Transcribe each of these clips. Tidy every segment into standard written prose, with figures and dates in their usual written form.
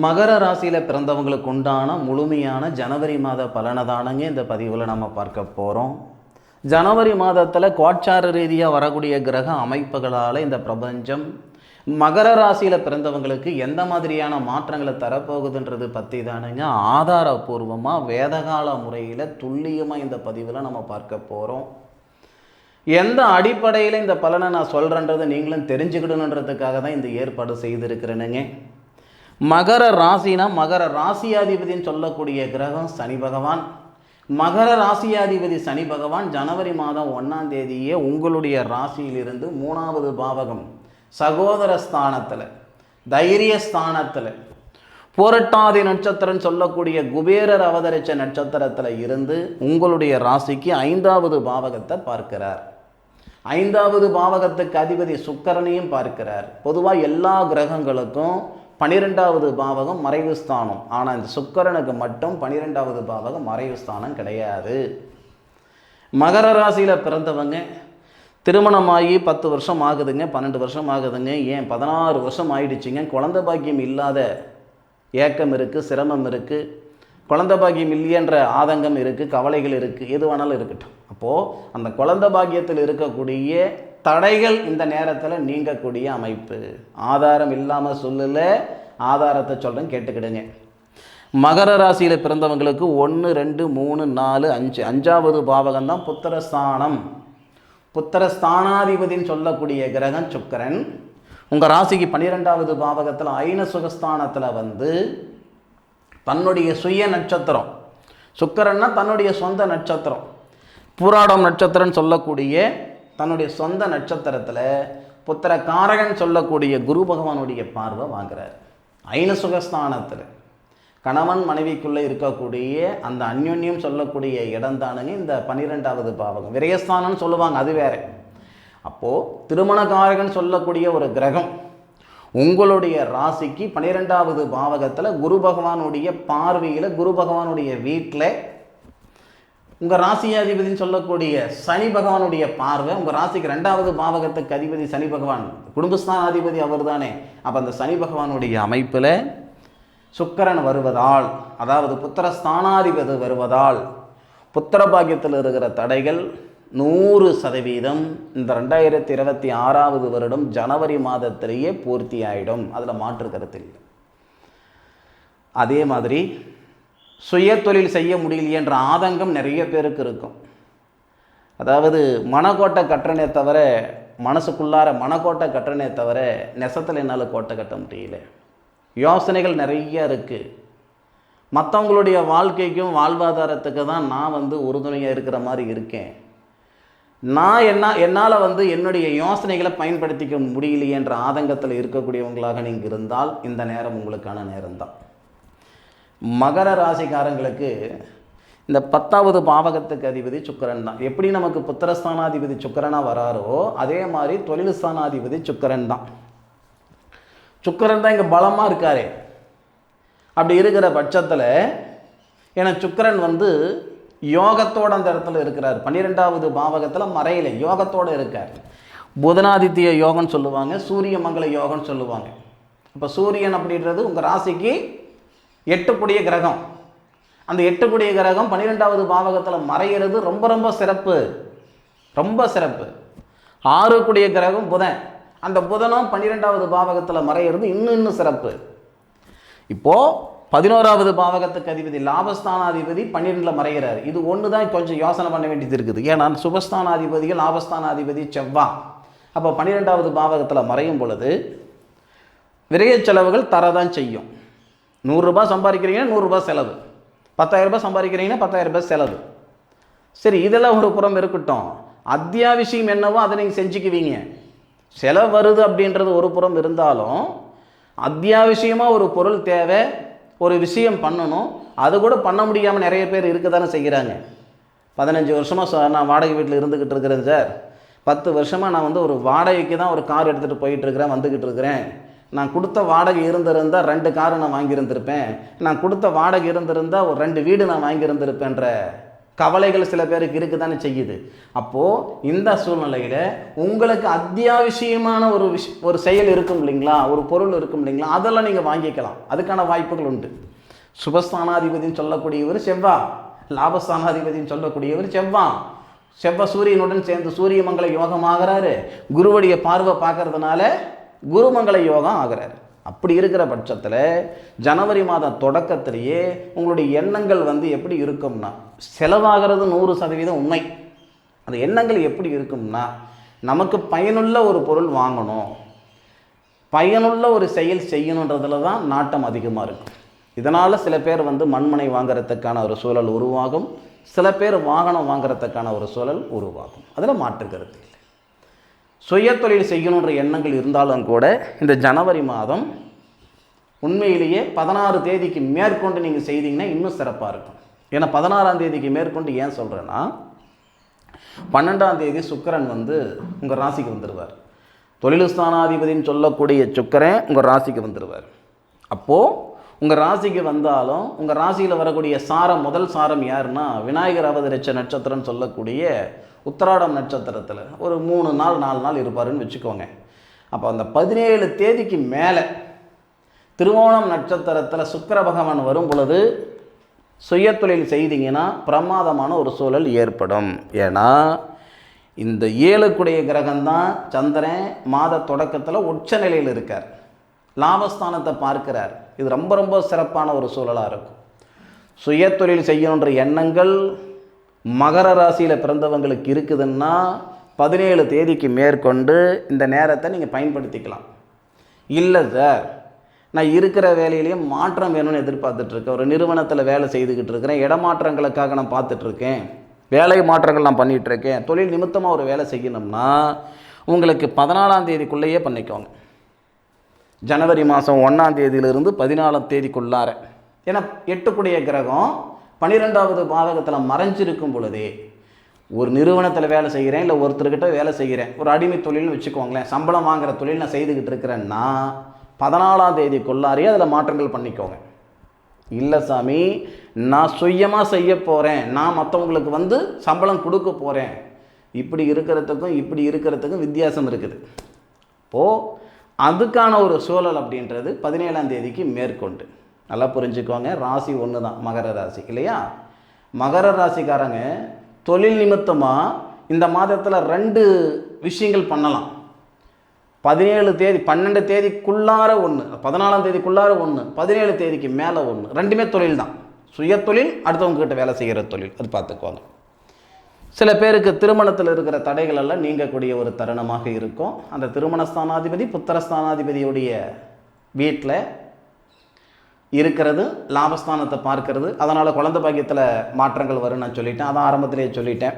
மகர ராசியில் பிறந்தவங்களுக்கு உண்டான முழுமையான ஜனவரி மாத பலனதானங்க இந்த பதிவில் நம்ம பார்க்க போகிறோம். ஜனவரி மாதத்தில் கோட்சார ரீதியாக வரக்கூடிய கிரக அமைப்புகளால் இந்த பிரபஞ்சம் மகர ராசியில் பிறந்தவங்களுக்கு எந்த மாதிரியான மாற்றங்களை தரப்போகுதுன்றது பற்றி தானுங்க ஆதாரபூர்வமாக வேதகால முறையில் துல்லியமாக இந்த பதிவில் நம்ம பார்க்க போகிறோம். எந்த அடிப்படையில் இந்த பலனை நான் சொல்கிறேன்றதை நீங்களும் தெரிஞ்சுக்கிடணுன்றதுக்காக தான் இந்த ஏற்பாடு செய்திருக்கிறேனுங்க. மகர ராசினா மகர ராசியாதிபதினு சொல்லக்கூடிய கிரகம் சனி பகவான். மகர ராசியாதிபதி சனி பகவான் ஜனவரி மாதம் 1ஆம் தேதியே உங்களுடைய ராசியிலிருந்து 3வது பாவகம் சகோதர ஸ்தானத்தில் தைரிய ஸ்தானத்தில் புரட்டாதி நட்சத்திரம் சொல்லக்கூடிய குபேரர் அவதரித்த நட்சத்திரத்தில் இருந்து உங்களுடைய ராசிக்கு 5வது பாவகத்தை பார்க்கிறார். 5வது பாவகத்துக்கு அதிபதி சுக்கிரனையும் பார்க்கிறார். பொதுவாக எல்லா கிரகங்களுக்கும் 12வது பாவகம் மறைவு ஸ்தானம். ஆனால் இந்த சுக்கிரனுக்கு மட்டும் 12வது பாவகம் மறைவு ஸ்தானம் கிடையாது. மகர ராசியில் பிறந்தவங்க திருமணமாகி 10 வருஷம் ஆகுதுங்க, 12 வருஷம் ஆகுதுங்க, ஏன் 16 வருஷம் ஆயிடுச்சுங்க. குழந்தை பாக்கியம் இல்லாத ஏக்கம் இருக்குது, சிரமம் இருக்குது, குழந்தை பாக்கியம் இல்லையன்ற ஆதங்கம் இருக்குது, கவலைகள் இருக்குது, எது வேணாலும் இருக்கட்டும். அப்போது அந்த குழந்தை பாக்கியத்தில் இருக்கக்கூடிய தடைகள் இந்த நேரத்தில் நீங்கக்கூடிய அமைப்பு. ஆதாரம் இல்லாமல் சொல்லல, ஆதாரத்தை சொல்கிறேன், கேட்டுக்கிடுங்க. மகர ராசியில் பிறந்தவங்களுக்கு 1, 2, 3, 4, 5 5வது பாவகம் தான் புத்திரஸ்தானம். புத்திரஸ்தானாதிபதினு சொல்லக்கூடிய கிரகம் சுக்கிரன் உங்கள் ராசிக்கு 12வது பாவகத்தில் ஐன சுகஸ்தானத்தில் வந்து தன்னுடைய சுய நட்சத்திரம், சுக்கிரன்னா தன்னுடைய சொந்த நட்சத்திரம், பூராடம் நட்சத்திரம்னு சொல்லக்கூடிய தன்னுடைய சொந்த நட்சத்திரத்தில் புத்திர காரகன் சொல்லக்கூடிய குரு பகவானுடைய பார்வை வாங்குறார். ஐன சுகஸ்தானத்தில் கணவன் மனைவிக்குள்ளே இருக்கக்கூடிய அந்த அந்யோன்யம் சொல்லக்கூடிய இடம் தானுங்க இந்த 12வது பாவகம். விரயஸ்தானம்னு சொல்லுவாங்க, அது வேறு. அப்போது திருமணகாரகன் சொல்லக்கூடிய ஒரு கிரகம் உங்களுடைய ராசிக்கு 12வது பாவகத்தில் குரு பகவானுடைய பார்வையில், குரு பகவானுடைய வீட்டில் உங்கள் ராசியாதிபதினு சொல்லக்கூடிய சனி பகவானுடைய பார்வை உங்கள் ராசிக்கு 2வது பாவகத்துக்கு அதிபதி சனி பகவான், குடும்பஸ்தானாதிபதி அவர் தானே. அப்போ அந்த சனி பகவானுடைய அமைப்பில் சுக்கிரன் வருவதால், அதாவது புத்திரஸ்தானாதிபதி வருவதால் புத்திர பாக்கியத்தில் இருக்கிற தடைகள் 100% இந்த 2026வது வருடம் ஜனவரி மாதத்திலேயே பூர்த்தி ஆகிடும். அதில் மாற்று கருத்து இல்லை. அதே மாதிரி சுய தொழில் செய்ய முடியலையென்ற ஆதங்கம் நிறைய பேருக்கு இருக்கும். அதாவது மனக்கோட்டை கட்டுறனே தவிர, மனசுக்குள்ளார மனக்கோட்டை கட்டுறனே தவிர நெசத்தில் என்னால் கோட்டை கட்ட முடியல. யோசனைகள் நிறைய இருக்குது. மற்றவங்களுடைய வாழ்க்கைக்கும் வாழ்வாதாரத்துக்கு தான் நான் உறுதுணையாக இருக்கிற மாதிரி இருக்கேன். என்னால் என்னுடைய யோசனைகளை பயன்படுத்திக்க முடியலையென்ற ஆதங்கத்தில் இருக்கக்கூடியவங்களாக நீங்கள் இருந்தால் இந்த நேரம் உங்களுக்கான நேரம்தான். மகர ராசிக்காரங்களுக்கு இந்த 10வது பாவகத்துக்கு அதிபதி சுக்கிரன் தான். எப்படி நமக்கு புத்திரஸ்தானாதிபதி சுக்கிரனாக வராரோ அதே மாதிரி தொழில் ஸ்தானாதிபதி சுக்கிரன் தான். சுக்கிரன் தான் இங்கே பலமாக இருக்காரு. அப்படி இருக்கிற பட்சத்தில் ஏன்னா சுக்கிரன் யோகத்தோடு அந்த இடத்துல இருக்கிறார். 12வது பாவகத்தில் மறையில யோகத்தோடு இருக்கார். புதனாதித்ய யோகம்னு சொல்லுவாங்க, சூரிய மங்கள யோகம்னு சொல்லுவாங்க. இப்போ சூரியன் அப்படின்றது உங்கள் ராசிக்கு 8 கிரகம். அந்த 8 கிரகம் 12வது பாவகத்தில் மறைகிறது ரொம்ப ரொம்ப சிறப்பு, ரொம்ப சிறப்பு. 6 கிரகம் புதன், அந்த புதனும் 12வது பாவகத்தில் மறைகிறது இன்னும் சிறப்பு. இப்போது 11வது பாவகத்துக்கு அதிபதி லாபஸ்தானாதிபதி 12ல் மறைகிறார். இது ஒன்று தான் கொஞ்சம் யோசனை பண்ண வேண்டியது இருக்குது. ஏன்னா சுபஸ்தானாதிபதிகள் லாபஸ்தானாதிபதி செவ்வாய். அப்போ 12வது பாவகத்தில் மறையும் பொழுது விரைய செலவுகள் தரதான் செய்யும். 100 ரூபாய் சம்பாதிக்கிறீங்கன்னா 100 ரூபாய் செலவு, 10,000 ரூபாய் சம்பாதிக்கிறீங்கன்னா 10,000 ரூபாய் செலவு. சரி, இதெல்லாம் ஒரு புறம் இருக்கட்டும். அத்தியாவசியம் என்னவோ அதை நீங்கள் செஞ்சுக்குவீங்க. செலவு வருது அப்படின்றது ஒரு புறம் இருந்தாலும் அத்தியாவசியமாக ஒரு பொருள் தேவை, ஒரு விஷயம் பண்ணணும், அது கூட பண்ண முடியாமல் நிறைய பேர் இருக்க தானே செய்கிறாங்க. 15 வருஷமாக நான் வாடகை வீட்டில் இருந்துக்கிட்டு இருக்கிறேன் சார், 10 வருஷமாக நான் ஒரு வாடகைக்கு தான் ஒரு கார் எடுத்துகிட்டு போயிட்டுருக்கிறேன், வந்துக்கிட்டு இருக்கிறேன். நான் கொடுத்த வாடகை இருந்திருந்தால் 2 காரு நான் வாங்கியிருந்திருப்பேன், நான் கொடுத்த வாடகை இருந்திருந்தால் ஒரு 2 வீடு நான் வாங்கியிருந்திருப்பேன்ற கவலைகள் சில பேருக்கு இருக்குதானே செய்யுது. அப்போது இந்த சூழ்நிலையில் உங்களுக்கு அத்தியாவசியமான ஒரு செயல் இருக்கும் இல்லைங்களா, ஒரு பொருள் இருக்கும் இல்லைங்களா, அதெல்லாம் நீங்கள் வாங்கிக்கலாம். அதுக்கான வாய்ப்புகள் உண்டு. சுபஸ்தானாதிபதினு சொல்லக்கூடியவர் செவ்வாய், லாபஸ்தானாதிபதினு சொல்லக்கூடியவர் செவ்வாய் சூரியனுடன் சேர்ந்து சூரிய மங்கள யோகம் ஆகிறாரு. குருவுடைய பார்வை பார்க்கறதுனால குருமங்கள யோகம் ஆகிறாரு. அப்படி இருக்கிற பட்சத்தில் ஜனவரி மாதம் தொடக்கத்திலேயே உங்களுடைய எண்ணங்கள் எப்படி இருக்கும்னா, செலவாகிறது 100% உண்மை. அந்த எண்ணங்கள் எப்படி இருக்கும்னா, நமக்கு பயனுள்ள ஒரு பொருள் வாங்கணும், பயனுள்ள ஒரு செயல் செய்யணுன்றதுல தான் நாட்டம் அதிகமாக இருக்கும். இதனால் சில பேர் மண்மனை வாங்கிறதுக்கான ஒரு சூழல் உருவாகும், சில பேர் வாகனம் வாங்கிறதுக்கான ஒரு சூழல் உருவாகும். அதில் மாற்றுக்கிறது இல்லை. சுய தொழில் செய்யணுன்ற எண்ணங்கள் இருந்தாலும் கூட இந்த ஜனவரி மாதம் உண்மையிலேயே 16 தேதிக்கு மேற்கொண்டு நீங்கள் செய்தீங்கன்னா இன்னும் சிறப்பாக இருக்கும். ஏன்னா 16ஆம் தேதிக்கு மேற்கொண்டு ஏன் சொல்கிறேன்னா, 12ஆம் தேதி சுக்கிரன் உங்கள் ராசிக்கு வந்துடுவார். தொழில் ஸ்தானாதிபதினு சொல்லக்கூடிய சுக்கிரன் உங்கள் ராசிக்கு வந்துடுவார். அப்போது உங்கள் ராசிக்கு வந்தாலும் உங்கள் ராசியில் வரக்கூடிய சாரம், முதல் சாரம் யாருன்னா விநாயகர் அவதரிச்ச நட்சத்திரம்னு சொல்லக்கூடிய உத்திராடம் நட்சத்திரத்தில் ஒரு 3 நாள் 4 நாள் இருப்பாருன்னு வச்சுக்கோங்க. அப்போ அந்த 17 தேதிக்கு மேலே திருவோணம் நட்சத்திரத்தில் சுக்கிர பகவான் வரும் பொழுது சுய தொழில் செய்தீங்கன்னா பிரமாதமான ஒரு சூழல் ஏற்படும். ஏன்னா இந்த 7 கிரகம்தான் சந்திரன் மாத தொடக்கத்தில் உச்ச நிலையில் இருக்கார், லாபஸ்தானத்தை பார்க்கிறார். இது ரொம்ப ரொம்ப சிறப்பான ஒரு சூழலாக இருக்கும். சுய தொழில் செய்யணுன்ற எண்ணங்கள் மகர ராசியில் பிறந்தவங்களுக்கு இருக்குதுன்னா 17 தேதிக்கு மேற்கொண்டு இந்த நேரத்தை நீங்கள் பயன்படுத்திக்கலாம். இல்லை சார், நான் இருக்கிற வேலையிலேயே மாற்றம் வேணும்னு எதிர்பார்த்துட்ருக்கேன், ஒரு நிறுவனத்தில் வேலை செய்துக்கிட்டு இருக்கிறேன், இடமாற்றங்களுக்காக நான் பார்த்துட்ருக்கேன், வேலை மாற்றங்கள் நான் பண்ணிகிட்ருக்கேன், தொழில் நிமித்தமாக ஒரு வேலை செய்யணும்னா உங்களுக்கு 14ஆம் தேதிக்குள்ளேயே பண்ணிக்கோங்க. ஜனவரி மாதம் 1ஆம் தேதியிலிருந்து 14ஆம் தேதிக்குள்ளார. ஏன்னா 8 கிரகம் 12வது பாவகத்தில் மறைஞ்சிருக்கும் பொழுதே ஒரு நிறுவனத்தில் வேலை செய்கிறேன், இல்லை ஒருத்தர்கிட்ட வேலை செய்கிறேன், ஒரு அடிமை தொழில்னு வச்சுக்கோங்களேன், சம்பளம் வாங்குகிற தொழில் நான் செய்துக்கிட்டு இருக்கிறேன்னா 14ஆம் தேதிக்குள்ளாரையே அதில் மாற்றங்கள் பண்ணிக்கோங்க. இல்லை சாமி, நான் சுயமாக செய்ய போகிறேன், நான் மற்றவங்களுக்கு சம்பளம் கொடுக்க போகிறேன், இப்படி இருக்கிறதுக்கும் வித்தியாசம் இருக்குது. இப்போது அதுக்கான ஒரு சூழல் அப்படின்றது 17ஆம் தேதிக்கு மேற்கொண்டு. நல்லா புரிஞ்சுக்கோங்க. ராசி ஒன்று தான், மகர ராசி இல்லையா? மகர ராசிக்காரங்க தொழில் நிமித்தமாக இந்த மாதத்தில் 2 விஷயங்கள் பண்ணலாம். 17 தேதி 12 தேதிக்குள்ளார ஒன்று, 14ஆம் தேதிக்குள்ளார ஒன்று, 17 தேதிக்கு மேலே ஒன்று, ரெண்டுமே தொழில் தான். சுய தொழில், அடுத்தவங்ககிட்ட வேலை செய்கிற தொழில், அது பார்த்துக்குவாங்க. சில பேருக்கு திருமணத்தில் இருக்கிற தடைகள் எல்லாம் நீங்கக்கூடிய ஒரு தருணமாக இருக்கும். அந்த திருமணஸ்தானாதிபதி புத்திரஸ்தானாதிபதியுடைய வீட்டில் இருக்கிறது, லாபஸ்தானத்தை பார்க்கறது, அதனால் குழந்தை பாக்கியத்தில் மாற்றங்கள் வரும்னு நான் சொல்லிட்டேன், அதான் ஆரம்பத்திலேயே சொல்லிட்டேன்.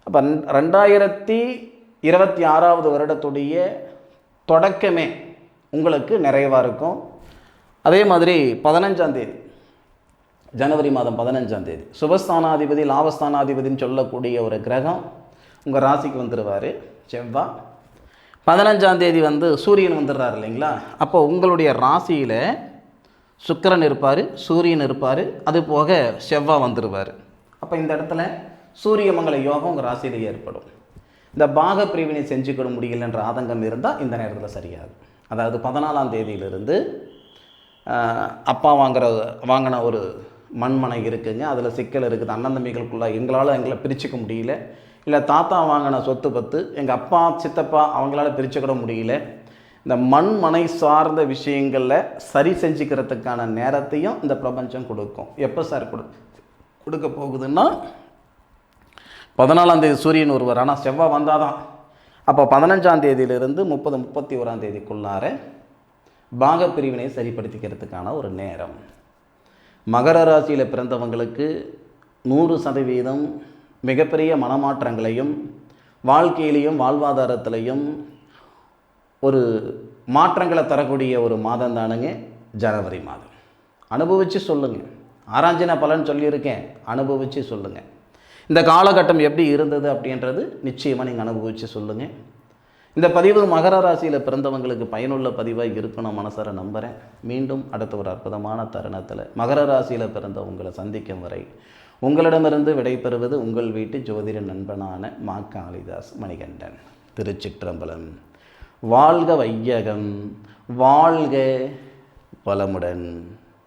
அப்போ 2026வது வருடத்துடைய தொடக்கமே உங்களுக்கு நிறைவாக இருக்கும். அதே மாதிரி 15ஆம் தேதி, ஜனவரி மாதம் 15ஆம் தேதி சுபஸ்தானாதிபதி லாபஸ்தானாதிபதினு சொல்லக்கூடிய ஒரு கிரகம் உங்கள் ராசிக்கு வந்துடுவார், செவ்வாய். 15ஆம் தேதி சூரியன் வந்துடுறாரு இல்லைங்களா? அப்போ உங்களுடைய ராசியில் சுக்கிரன் இருப்பார், சூரியன் இருப்பார், அது போக செவ்வாய் வந்துடுவார். அப்போ இந்த இடத்துல சூரிய மங்கள யோகம் உங்கள் ராசியில் ஏற்படும். இந்த பாக பிரிவினை செஞ்சுக்கிட முடியலன்ற ஆதங்கம் இருந்தால் இந்த நேரத்தில் சரியாகும். அதாவது 14ஆம் தேதியிலிருந்து அப்பா வாங்கின ஒரு மண்மனை இருக்குங்க, அதில் சிக்கல் இருக்குது, அண்ணன் தம்பிகளுக்குள்ள எங்களை பிரிச்சுக்க முடியல, இல்லை தாத்தா வாங்கின சொத்து பத்து எங்கள் அப்பா சித்தப்பா அவங்களால பிரிச்சுக்கிட முடியல, இந்த மண்மனை சார்ந்த விஷயங்களில் சரி செஞ்சுக்கிறதுக்கான நேரத்தையும் இந்த பிரபஞ்சம் கொடுக்கும். எப்போ சார் கொடுக்க போகுதுன்னா 14ஆம் தேதி சூரியன் ஒருவர், ஆனால் செவ்வாய் வந்தால் தான். அப்போ 15ஆம் தேதியிலிருந்து 30-31ஆம் தேதிக்குள்ளார பாக பிரிவினை சரிப்படுத்திக்கிறதுக்கான ஒரு நேரம். மகர ராசியில் பிறந்தவங்களுக்கு 100% மிகப்பெரிய மனமாற்றங்களையும் வாழ்க்கையிலையும் வாழ்வாதாரத்திலையும் ஒரு மாற்றங்களை தரக்கூடிய ஒரு மாதம் தானுங்க ஜனவரி மாதம். அனுபவித்து சொல்லுங்கள். ஆராய்ச்சின பலன் சொல்லியிருக்கேன், அனுபவித்து சொல்லுங்கள். இந்த காலகட்டம் எப்படி இருந்தது அப்படின்றது நிச்சயமாக நீங்கள் அனுபவித்து சொல்லுங்கள். இந்த பதிவு மகர ராசியில் பிறந்தவங்களுக்கு பயனுள்ள பதிவாக இருக்கணும் மனசார நம்புகிறேன். மீண்டும் அடுத்த ஒரு அற்புதமான தருணத்தில் மகர ராசியில் பிறந்தவங்களை சந்திக்கும் வரை உங்களிடமிருந்து விடைபெறுவது உங்கள் வீட்டு ஜோதிட நண்பனான மா காளிதாஸ் மணிகண்டன். திருச்சிற்றம்பலம். வாழ்க வையகம், வாழ்க வளமுடன்.